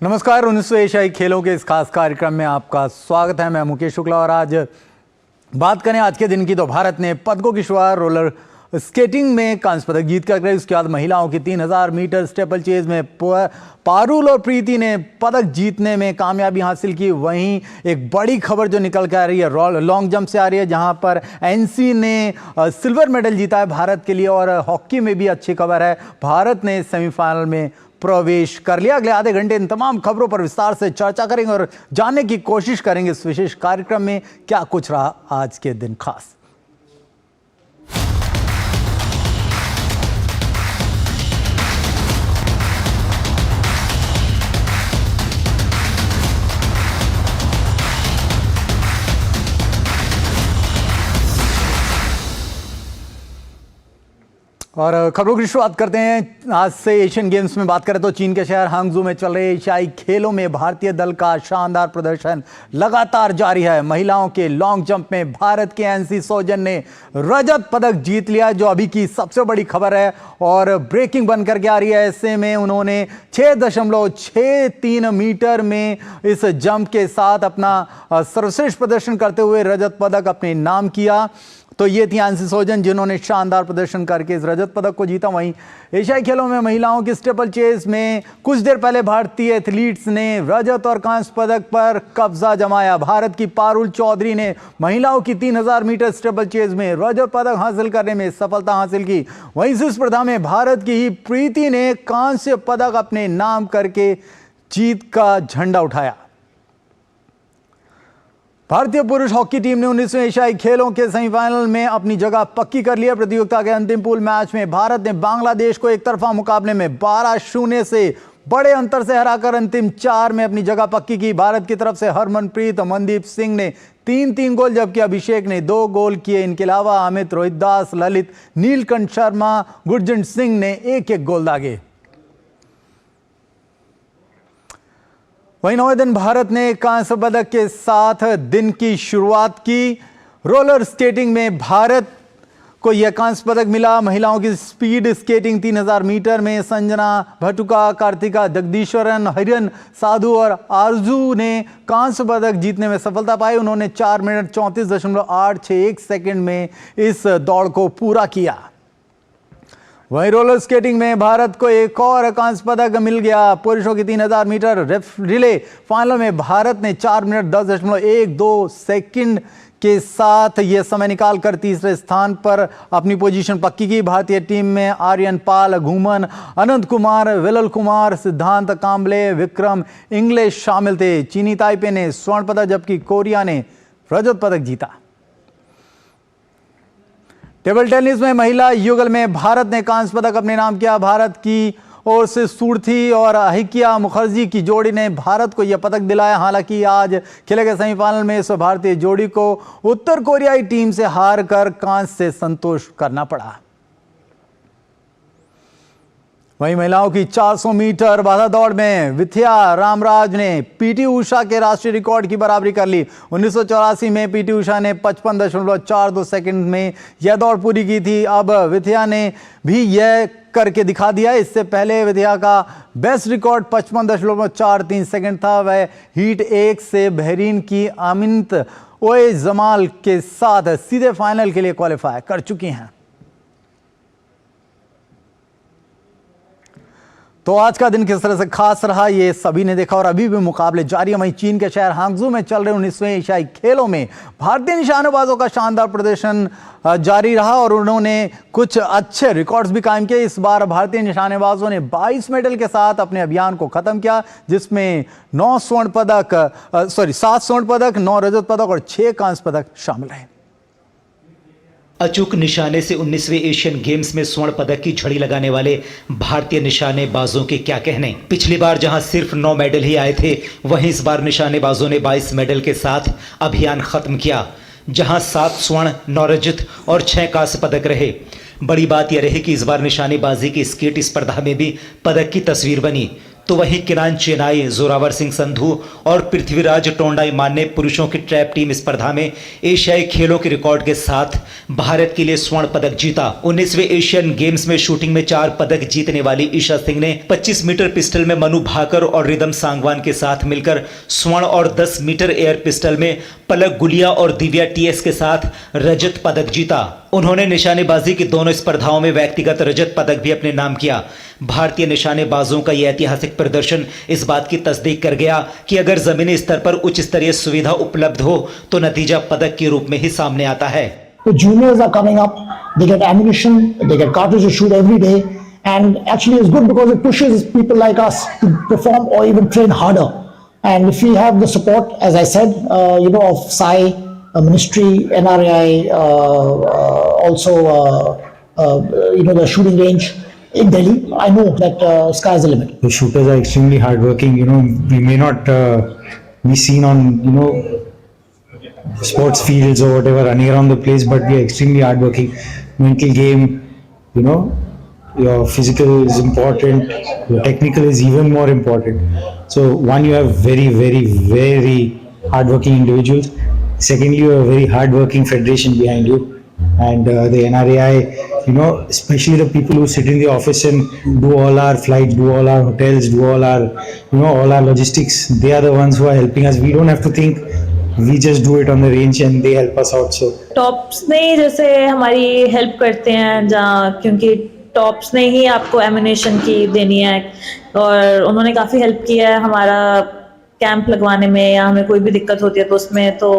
नमस्कार। 19वें एशियाई खेलों के इस खास कार्यक्रम में आपका स्वागत है। मैं मुकेश शुक्ला और आज बात करें आज के दिन की तो भारत ने पदकों की शुरुआत रोलर स्केटिंग में कांस्य पदक जीत कर करी। उसके बाद महिलाओं की 3000 मीटर स्टेपल चेज में पारुल और प्रीति ने पदक जीतने में कामयाबी हासिल की। वहीं एक बड़ी खबर जो निकल के आ रही है लॉन्ग जंप से आ रही है, जहां पर एनसी ने सिल्वर मेडल जीता है भारत के लिए। और हॉकी में भी अच्छी खबर है, भारत ने सेमीफाइनल में प्रवेश कर लिया। अगले आधे घंटे इन तमाम खबरों पर विस्तार से चर्चा करेंगे और जानने की कोशिश करेंगे इस विशेष कार्यक्रम में क्या कुछ रहा आज के दिन खास। और खबरों की शुरुआत करते हैं आज से एशियन गेम्स में। बात करें तो चीन के शहर हांगझू में चल रहे एशियाई खेलों में भारतीय दल का शानदार प्रदर्शन लगातार जारी है। महिलाओं के लॉन्ग जंप में भारत के एनसी सौजन ने रजत पदक जीत लिया, जो अभी की सबसे बड़ी खबर है और ब्रेकिंग बन करके आ रही है। ऐसे में उन्होंने 6.63 मीटर में इस जंप के साथ अपना सर्वश्रेष्ठ प्रदर्शन करते हुए रजत पदक अपने नाम किया। तो ये थी एनसी सौजन जिन्होंने शानदार प्रदर्शन करके इस रजत पदक को जीता। वहीं एशियाई खेलों में महिलाओं की स्टेपल चेस में कुछ देर पहले भारतीय एथलीट्स ने रजत और कांस्य पदक पर कब्जा जमाया। भारत की पारुल चौधरी ने महिलाओं की 3000 मीटर स्टेपल चेस में रजत पदक हासिल करने में सफलता हासिल की। वहीं इस स्पर्धा में भारत की ही प्रीति ने कांस्य पदक अपने नाम करके जीत का झंडा उठाया। भारतीय पुरुष हॉकी टीम ने 19वें एशियाई खेलों के सेमीफाइनल में अपनी जगह पक्की कर लिया। प्रतियोगिता के अंतिम पूल मैच में भारत ने बांग्लादेश को एक तरफा मुकाबले में 12-0 से बड़े अंतर से हराकर अंतिम 4 में अपनी जगह पक्की की। भारत की तरफ से हरमनप्रीत मनदीप सिंह ने 3-3 गोल, जबकि अभिषेक ने 2 गोल किए। इनके अलावा अमित, रोहित दास, ललित, नीलकंठ शर्मा, गुरजंट सिंह ने 1-1 गोल दागे। वहीं 9वें दिन भारत ने कांस्य पदक के साथ दिन की शुरुआत की। रोलर स्केटिंग में भारत को यह कांस्य पदक मिला। महिलाओं की स्पीड स्केटिंग 3000 मीटर में संजना भटुका, कार्तिका जगदीश्वरन, हिरन साधु और आरजू ने कांस्य पदक जीतने में सफलता पाई। उन्होंने 4 मिनट 34.861 सेकंड में इस दौड़ को पूरा किया। वहीं रोलर स्केटिंग में भारत को एक और कांस्य पदक मिल गया। पुरुषों की 3000 मीटर रिले फाइनल में भारत ने 4 मिनट 10.12 सेकंड के साथ यह समय निकालकर तीसरे स्थान पर अपनी पोजीशन पक्की की। भारतीय टीम में आर्यन पाल, घूमन, अनंत कुमार, विलल कुमार, सिद्धांत कांबले, विक्रम इंग्लिश शामिल थे। चीनी ताइपे ने स्वर्ण पदक जबकि कोरिया ने रजत पदक जीता। टेबल टेनिस में महिला युगल में भारत ने कांस्य पदक अपने नाम किया। भारत की ओर से सुरथी और अहिकिया मुखर्जी की जोड़ी ने भारत को यह पदक दिलाया। हालांकि आज खेले गए सेमीफाइनल में इस भारतीय जोड़ी को उत्तर कोरियाई टीम से हार कर कांस्य से संतोष करना पड़ा। वहीं महिलाओं की 400 मीटर बाधा दौड़ में विथ्या रामराज ने पीटी उषा के राष्ट्रीय रिकॉर्ड की बराबरी कर ली। 1984 में पीटी उषा ने 55.42 सेकंड में यह दौड़ पूरी की थी। अब विथ्या ने भी यह करके दिखा दिया। इससे पहले विथ्या का बेस्ट रिकॉर्ड 55.43 सेकंड था। वह हीट 1 से बहरीन की अमिनत ओए जमाल के साथ सीधे फाइनल के लिए क्वालिफाई कर चुकी हैं। तो आज का दिन किस तरह से खास रहा ये सभी ने देखा और अभी भी मुकाबले जारी है। वहीं चीन के शहर हांगझू में चल रहे 19वें एशियाई खेलों में भारतीय निशानेबाजों का शानदार प्रदर्शन जारी रहा और उन्होंने कुछ अच्छे रिकॉर्ड्स भी कायम किए। इस बार भारतीय निशानेबाजों ने 22 मेडल के साथ अपने अभियान को खत्म किया, जिसमें 7 स्वर्ण पदक, 9 रजत पदक और 6 कांस्य पदक शामिल रहे। अचूक निशाने से 19वें एशियन गेम्स में स्वर्ण पदक की झड़ी लगाने वाले भारतीय निशानेबाजों के क्या कहने। पिछली बार जहां सिर्फ 9 मेडल ही आए थे, वहीं इस बार निशानेबाजों ने 22 मेडल के साथ अभियान खत्म किया, जहां 7 स्वर्ण, 9 रजत और 6 कांस्य पदक रहे। बड़ी बात यह रही कि इस बार निशानेबाजी की स्केट स्पर्धा में भी पदक की तस्वीर बनी। तो वहीं किरान चेनाई, जोरावर सिंह संधू और पृथ्वीराज टोंडाईमान ने पुरुषों की ट्रैप टीम स्पर्धा में एशियाई खेलों के रिकॉर्ड के साथ भारत के लिए स्वर्ण पदक जीता। 19वें एशियन गेम्स में शूटिंग में 4 पदक जीतने वाली ईशा सिंह ने 25 मीटर पिस्टल में मनु भाकर और रिदम सांगवान के साथ मिलकर स्वर्ण और 10 मीटर एयर पिस्टल में पलक गुलिया और दिव्या टीएस के साथ रजत पदक जीता। उन्होंने निशानेबाजी की दोनों स्पर्धाओं में व्यक्तिगत रजत पदक भी अपने नाम किया। भारतीय निशानेबाजों का यह ऐतिहासिक प्रदर्शन इस बात की तस्दीक कर गया कि अगर जमीनी स्तर पर उच्च स्तरीय सुविधा उपलब्ध हो तो नतीजा पदक के रूप में ही सामने आता है। The juniors are coming up, they get ammunition, they get cartridges to shoot every day, and actually it's good because it pushes people like us to perform or even train harder. And if we have the support, as I said, of SAI, Ministry, NRI, also the shooting range in Delhi, I know that sky is the limit. The shooters are extremely hardworking. We may not be seen on sports fields or whatever running around the place, but we are extremely hardworking. Mental game, your physical is important, your technical is even more important. So one, you have very, very, very hardworking individuals. Secondly, you have a very hardworking federation behind you, and the NRAI, especially the people who sit in the office and do all our flights, do all our hotels, do all our, all our logistics. They are the ones who are helping us. We don't have to think. We just do it on the range and they help us out. So tops ने जैसे हमारी help करते हैं क्योंकि tops ने ही आपको ammunition की देनी है और उन्होंने काफ़ी हेल्प किया है हमारा कैंप लगवाने में या हमें कोई भी दिक्कत होती है तो उसमें तो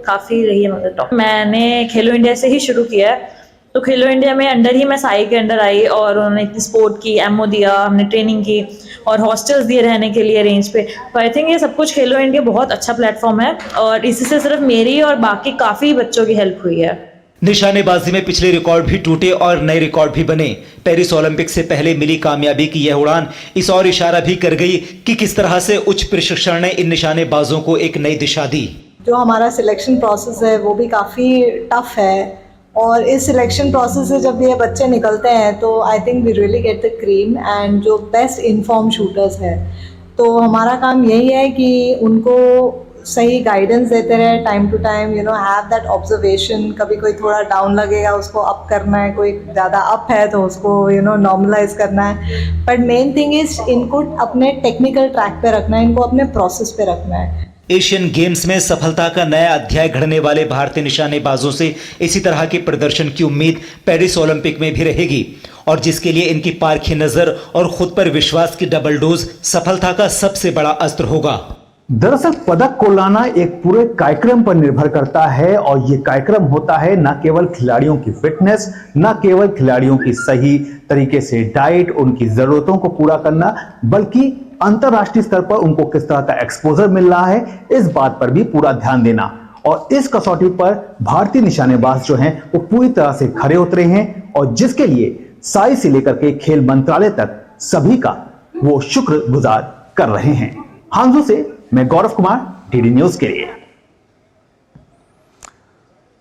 काफ़ी रही है मतलब टॉप। मैंने खेलो इंडिया से ही शुरू किया है तो खेलो इंडिया में अंडर ही मैं साई के अंडर आई और उन्होंने इतनी सपोर्ट की, एमओ दिया, हमने ट्रेनिंग की और हॉस्टल्स दिए रहने के लिए रेंज पे। तो आई थिंक ये सब कुछ खेलो इंडिया बहुत अच्छा प्लेटफॉर्म है और इसी से सिर्फ मेरी और बाकी काफ़ी बच्चों की हेल्प हुई है। निशानेबाजी में पिछले रिकॉर्ड भी टूटे और नए रिकॉर्ड भी बने। पेरिस ओलंपिक से पहले मिली कामयाबी की यह उड़ान इस और इशारा भी कर गई कि किस तरह से उच्च प्रशिक्षण ने इन निशानेबाजों को एक नई दिशा दी। जो हमारा सिलेक्शन प्रोसेस है वो भी काफ़ी टफ है और इस सिलेक्शन प्रोसेस से जब ये बच्चे निकलते हैं तो I think we really get the cream and जो बेस्ट इन्फॉर्म शूटर्स है। तो हमारा काम यही है कि उनको सही गाइडेंस देते रहे time to time, have that observation. कभी कोई थोड़ा डाउन लगेगा उसको अप करना है, कोई ज़्यादा अप है तो उसको नॉर्मलाइज करना है। बट मेन थिंग इज इनको अपने टेक्निकल ट्रैक पे रखना है, इनको अपने प्रोसेस पे रखना है। एशियन गेम्स में सफलता का नया अध्याय घड़ने वाले भारतीय निशानेबाजों से इसी तरह के प्रदर्शन की उम्मीद पेरिस ओलंपिक में भी रहेगी और जिसके लिए इनकी पारखी नजर और खुद पर विश्वास की डबल डोज सफलता का सबसे बड़ा अस्त्र होगा। दरअसल पदक को लाना एक पूरे कार्यक्रम पर निर्भर करता है और ये कार्यक्रम होता है न केवल खिलाड़ियों की फिटनेस, न केवल खिलाड़ियों की सही तरीके से डाइट, उनकी जरूरतों को पूरा करना, बल्कि अंतरराष्ट्रीय स्तर पर उनको किस तरह का एक्सपोजर मिल रहा है इस बात पर भी पूरा ध्यान देना। और इस कसौटी पर भारतीय निशानेबाज जो हैं वो पूरी तरह से खरे उतरे हैं और जिसके लिए साई से लेकर के खेल मंत्रालय तक सभी का वो शुक्रगुजार कर रहे हैं। हांजू से मैं गौरव कुमार, डीडी न्यूज के लिए।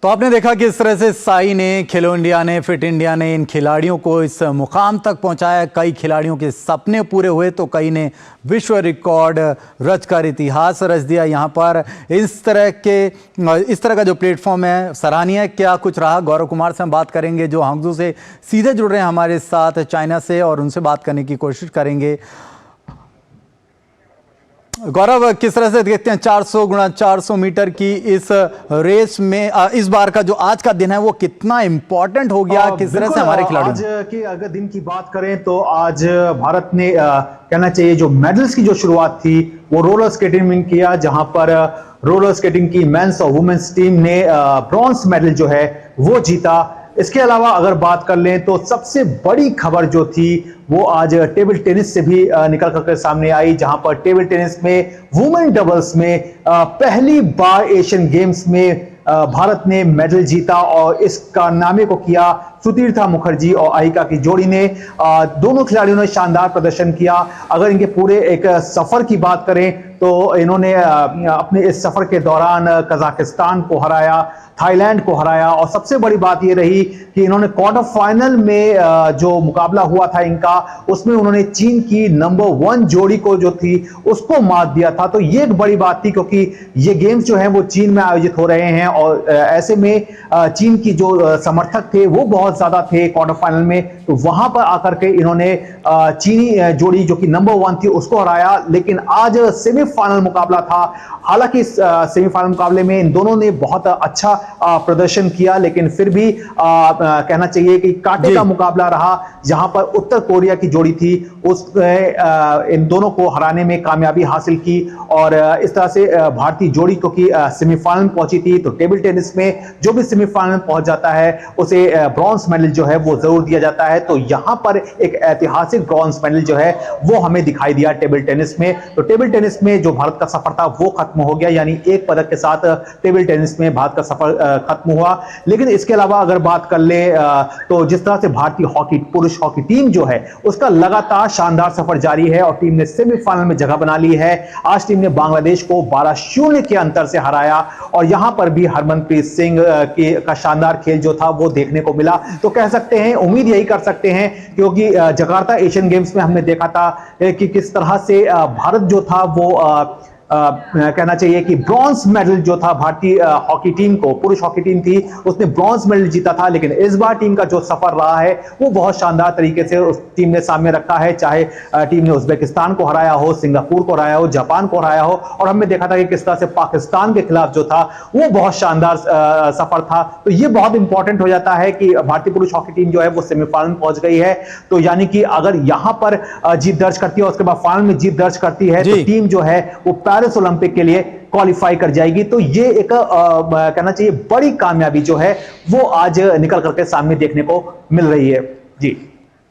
तो आपने देखा कि इस तरह से साई ने, खेलो इंडिया ने, फिट इंडिया ने इन खिलाड़ियों को इस मुकाम तक पहुंचाया। कई खिलाड़ियों के सपने पूरे हुए तो कई ने विश्व रिकॉर्ड रचकर इतिहास रच दिया। यहाँ पर इस तरह का जो प्लेटफॉर्म है सराहनीय। क्या कुछ रहा, गौरव कुमार से हम बात करेंगे जो हांगजू से सीधे जुड़ रहे हैं हमारे साथ चाइना से और उनसे बात करने की कोशिश करेंगे। गौरव, किस तरह से देखते हैं 400 × 400 मीटर की इस रेस में इस बार का जो आज का दिन है वो कितना इंपॉर्टेंट हो गया, किस तरह से हमारे खिलाड़ी? आज के अगर दिन की बात करें तो आज भारत ने कहना चाहिए जो मेडल्स की जो शुरुआत थी वो रोलर स्केटिंग में किया, जहां पर रोलर स्केटिंग की मेंस और वुमेन्स टीम ने ब्रॉन्ज मेडल जो है वो जीता। इसके अलावा अगर बात कर लें तो सबसे बड़ी खबर जो थी वो आज टेबल टेनिस से भी निकल करके सामने आई, जहां पर टेबल टेनिस में वुमेन डबल्स में पहली बार एशियन गेम्स में भारत ने मेडल जीता और इस कारनामे को किया सुतीर्था मुखर्जी और अहिका की जोड़ी ने दोनों खिलाड़ियों ने शानदार प्रदर्शन किया। अगर इनके पूरे एक सफर की बात करें तो इन्होंने अपने इस सफर के दौरान कजाकिस्तान को हराया, थाईलैंड को हराया और सबसे बड़ी बात यह रही कि इन्होंने क्वार्टर फाइनल में जो मुकाबला हुआ था इनका, उसमें उन्होंने चीन की नंबर 1 जोड़ी को जो थी उसको मात दिया था। तो ये एक बड़ी बात थी क्योंकि ये गेम्स जो है वो चीन में आयोजित हो रहे हैं और ऐसे में चीन की जो समर्थक थे वो बहुत ज्यादा थे क्वार्टर फाइनल में, तो वहां पर आकर के इन्होंने चीनी जोड़ी जो कि नंबर 1 थी उसको हराया। लेकिन आज सेमीफाइनल मुकाबला था, हालांकि सेमीफाइनल मुकाबले में इन दोनों ने बहुत अच्छा प्रदर्शन किया, लेकिन फिर भी कहना चाहिए कि कांटे का मुकाबला रहा, जहां पर उत्तर कोरिया की जोड़ी थी उसने इन दोनों को हराने में कामयाबी हासिल की और इस तरह से भारतीय जोड़ी क्योंकि सेमीफाइनल में पहुंची थी, तो टेबल टेनिस में जो भी सेमीफाइनल में पहुंच जाता है उसे ब्रॉन्ज मेडल जो है वो जरूर दिया जाता है। तो यहां पर एक ऐतिहासिक ब्रॉन्ज मेडल जो है वो हमें दिखाई दिया टेबल टेनिस में। तो टेबल टेनिस में जो भारत का सफर था वो खत्म हो गया, यानी एक पदक के साथ टेबल टेनिस में भारत का सफर खत्म हुआ। लेकिन इसके अलावा अगर बात कर ले तो जिस तरह से भारतीय हॉकी पुरुष हॉकी टीम जो है उसका लगातार शानदार सफर जारी है और टीम ने सेमीफाइनल में जगह बना ली है। आज टीम ने बांग्लादेश को 12-0 के अंतर से हराया और यहां पर भी हरमनप्रीत सिंह का शानदार खेल जो था वो देखने को मिला। तो कह सकते हैं, उम्मीद यही कर सकते हैं, क्योंकि जकार्ता एशियन गेम्स में हमने देखा था कि किस तरह से भारत जो था वो कहना चाहिए कि ब्रॉन्ज मेडल जो था भारतीय हॉकी टीम को, पुरुष हॉकी टीम थी उसने ब्रॉन्ज मेडल जीता था। लेकिन इस बार टीम का जो सफर रहा है वो बहुत शानदार तरीके से उस टीम ने सामने रखा है, चाहे टीम ने उज्बेकिस्तान को हराया हो, सिंगापुर को हराया हो, जापान को हराया हो, और हमने देखा था कि किस तरह से पाकिस्तान के खिलाफ जो था वो बहुत शानदार सफर था। तो ये बहुत इंपॉर्टेंट हो जाता है कि भारतीय पुरुष हॉकी टीम जो है वो सेमीफाइनल में पहुंच गई है। तो यानी कि अगर यहां पर जीत दर्ज करती है और उसके बाद फाइनल में जीत दर्ज करती है तो टीम जो है वो पेरिस ओलंपिक के लिए क्वालिफाई कर जाएगी। तो ये एक कहना चाहिए बड़ी कामयाबी जो है वो आज निकल करके सामने देखने को मिल रही है। जी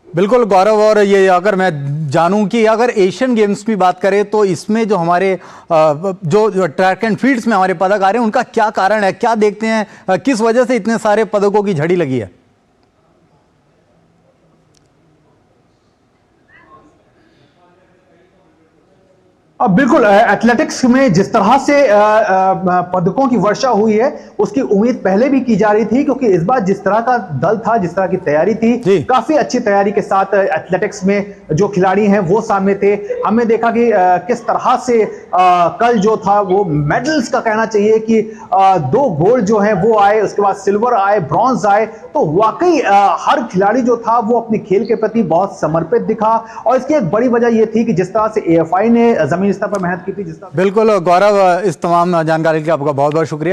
बिल्कुल गौरव, और ये अगर मैं जानूं कि अगर एशियन गेम्स की बात करें तो इसमें जो हमारे जो ट्रैक एंड फील्ड्स में हमारे पदक आ रहे हैं उनका क्या कारण है, क्या देखते हैं, किस वजह से इतने सारे पदकों की झड़ी लगी है? अब बिल्कुल एथलेटिक्स में जिस तरह से पदकों की वर्षा हुई है उसकी उम्मीद पहले भी की जा रही थी, क्योंकि इस बार जिस तरह का दल था, जिस तरह की तैयारी थी, काफी अच्छी तैयारी के साथ एथलेटिक्स में जो खिलाड़ी हैं वो सामने थे। हमने देखा कि किस तरह से कल जो था वो मेडल्स का कहना चाहिए कि 2 गोल्ड जो है वो आए, उसके बाद सिल्वर आए, ब्रॉन्ज आए। तो वाकई हर खिलाड़ी जो था वो अपने खेल के प्रति बहुत समर्पित दिखा और इसकी एक बड़ी वजह यह थी कि जिस तरह से AFI ने जमीनी स्तर पर मेहनत की थी। बिल्कुल गौरव, इस तमाम जानकारी के लिए आपका बहुत बहुत शुक्रिया।